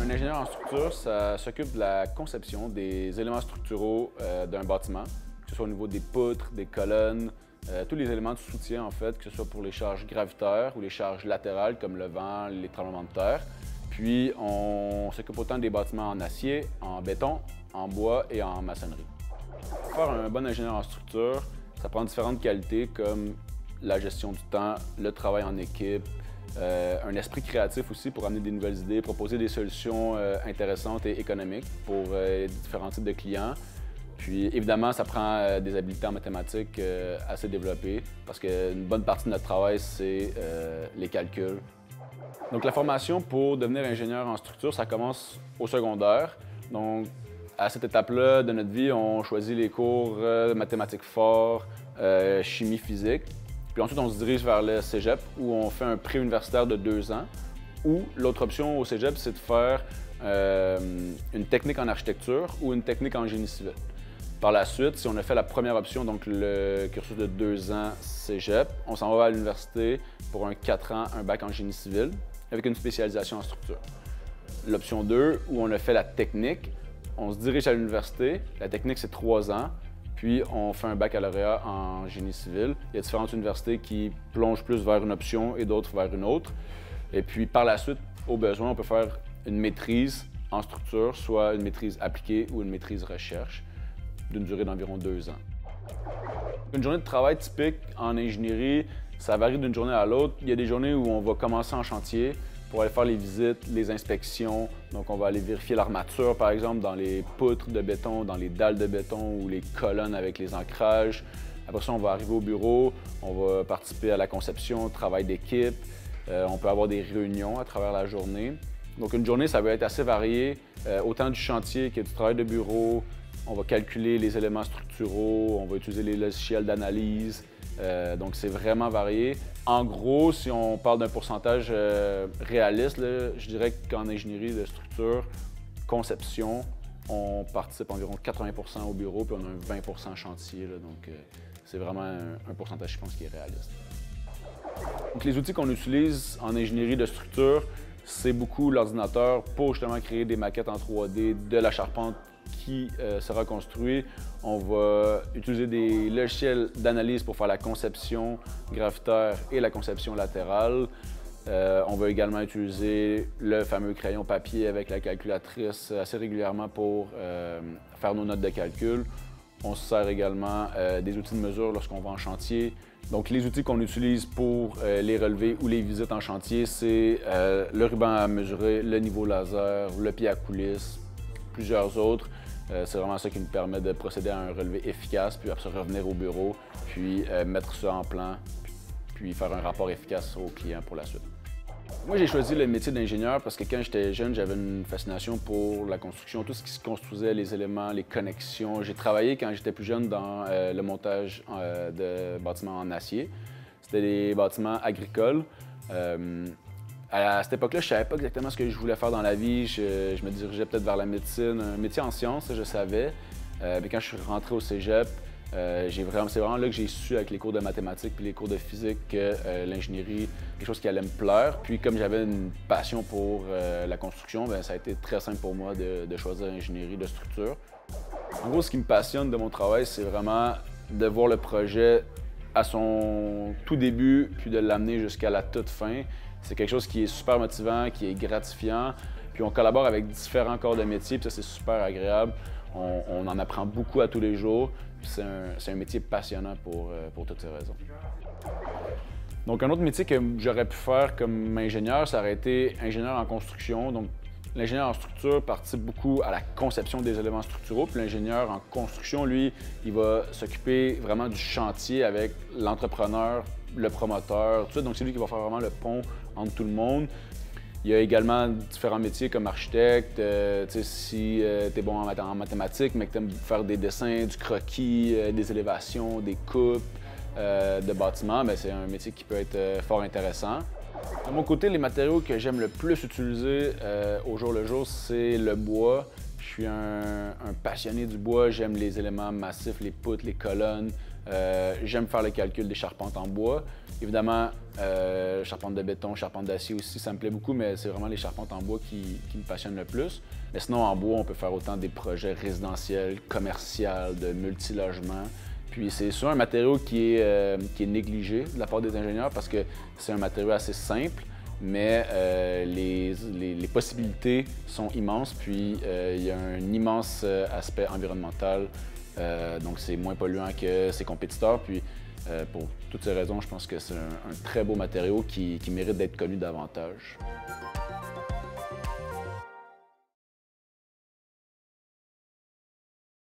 Un ingénieur en structure, ça s'occupe de la conception des éléments structuraux d'un bâtiment, que ce soit au niveau des poutres, des colonnes, tous les éléments de soutien en fait, que ce soit pour les charges gravitaires ou les charges latérales comme le vent, les tremblements de terre. Puis on s'occupe autant des bâtiments en acier, en béton, en bois et en maçonnerie. Pour faire un bon ingénieur en structure, ça prend différentes qualités comme la gestion du temps, le travail en équipe, un esprit créatif aussi pour amener des nouvelles idées, proposer des solutions intéressantes et économiques pour différents types de clients. Puis évidemment, ça prend des habiletés en mathématiques assez développées parce qu'une bonne partie de notre travail, c'est les calculs. Donc la formation pour devenir ingénieur en structure, ça commence au secondaire. Donc à cette étape-là de notre vie, on choisit les cours mathématiques forts, chimie, physique. Puis ensuite, on se dirige vers le cégep où on fait un pré-universitaire de 2 ans. Ou l'autre option au cégep, c'est de faire une technique en architecture ou une technique en génie civil. Par la suite, si on a fait la première option, donc le cursus de 2 ans cégep, on s'en va à l'université pour un 4 ans, un bac en génie civil avec une spécialisation en structure. L'option 2, où on a fait la technique, on se dirige à l'université. La technique, c'est 3 ans. Puis, on fait un baccalauréat en génie civil. Il y a différentes universités qui plongent plus vers une option et d'autres vers une autre. Et puis, par la suite, au besoin, on peut faire une maîtrise en structure, soit une maîtrise appliquée ou une maîtrise recherche, d'une durée d'environ 2 ans. Une journée de travail typique en ingénierie, ça varie d'une journée à l'autre. Il y a des journées où on va commencer en chantier pour aller faire les visites, les inspections. Donc, on va aller vérifier l'armature, par exemple, dans les poutres de béton, dans les dalles de béton ou les colonnes avec les ancrages. Après ça, on va arriver au bureau, on va participer à la conception, au travail d'équipe. On peut avoir des réunions à travers la journée. Donc, une journée, ça va être assez varié, autant du chantier que du travail de bureau. On va calculer les éléments structuraux, on va utiliser les logiciels d'analyse. Donc, c'est vraiment varié. En gros, si on parle d'un pourcentage réaliste, là, je dirais qu'en ingénierie de structure, conception, on participe environ 80% au bureau, puis on a un 20% chantier. Là, donc, c'est vraiment un pourcentage, je pense, qui est réaliste. Donc, les outils qu'on utilise en ingénierie de structure, c'est beaucoup l'ordinateur pour justement créer des maquettes en 3D de la charpente qui sera construit. On va utiliser des logiciels d'analyse pour faire la conception gravitaire et la conception latérale. On va également utiliser le fameux crayon papier avec la calculatrice assez régulièrement pour faire nos notes de calcul. On se sert également des outils de mesure lorsqu'on va en chantier. Donc, les outils qu'on utilise pour les relevés ou les visites en chantier, c'est le ruban à mesurer, le niveau laser, le pied à coulisse, plusieurs autres. C'est vraiment ça qui nous permet de procéder à un relevé efficace, puis après revenir au bureau, puis mettre ça en plan, puis faire un rapport efficace au client pour la suite. Moi, j'ai choisi le métier d'ingénieur parce que quand j'étais jeune, j'avais une fascination pour la construction, tout ce qui se construisait, les éléments, les connexions. J'ai travaillé quand j'étais plus jeune dans le montage de bâtiments en acier. C'était des bâtiments agricoles. À cette époque-là, je ne savais pas exactement ce que je voulais faire dans la vie. Je me dirigeais peut-être vers la médecine, un métier en sciences, je savais. Mais quand je suis rentré au cégep, c'est vraiment là que j'ai su avec les cours de mathématiques puis les cours de physique que l'ingénierie, quelque chose qui allait me plaire. Puis comme j'avais une passion pour la construction, bien, ça a été très simple pour moi de choisir l'ingénierie de structure. En gros, ce qui me passionne de mon travail, c'est vraiment de voir le projet à son tout début puis de l'amener jusqu'à la toute fin. C'est quelque chose qui est super motivant, qui est gratifiant. Puis on collabore avec différents corps de métier, puis ça, c'est super agréable. On en apprend beaucoup à tous les jours. C'est un métier passionnant pour toutes ces raisons. Donc, un autre métier que j'aurais pu faire comme ingénieur, ça aurait été ingénieur en construction. Donc, l'ingénieur en structure participe beaucoup à la conception des éléments structuraux, puis l'ingénieur en construction, lui, il va s'occuper vraiment du chantier avec l'entrepreneur, le promoteur, tout ça. Donc, c'est lui qui va faire vraiment le pont entre tout le monde. Il y a également différents métiers comme architecte. Si tu es bon en mathématiques, mais que tu aimes faire des dessins, du croquis, des élévations, des coupes de bâtiments, c'est un métier qui peut être fort intéressant. De mon côté, les matériaux que j'aime le plus utiliser au jour le jour, c'est le bois. Je suis un passionné du bois. J'aime les éléments massifs, les poutres, les colonnes. J'aime faire le calcul des charpentes en bois. Évidemment, charpente de béton, charpente d'acier aussi, ça me plaît beaucoup, mais c'est vraiment les charpentes en bois qui me passionnent le plus. Mais sinon, en bois, on peut faire autant des projets résidentiels, commerciaux, de multilogements. Puis c'est souvent un matériau qui est négligé de la part des ingénieurs parce que c'est un matériau assez simple, mais les possibilités sont immenses. Puis il y a un immense aspect environnemental, donc c'est moins polluant que ses compétiteurs. Puis pour toutes ces raisons, je pense que c'est un très beau matériau qui mérite d'être connu davantage.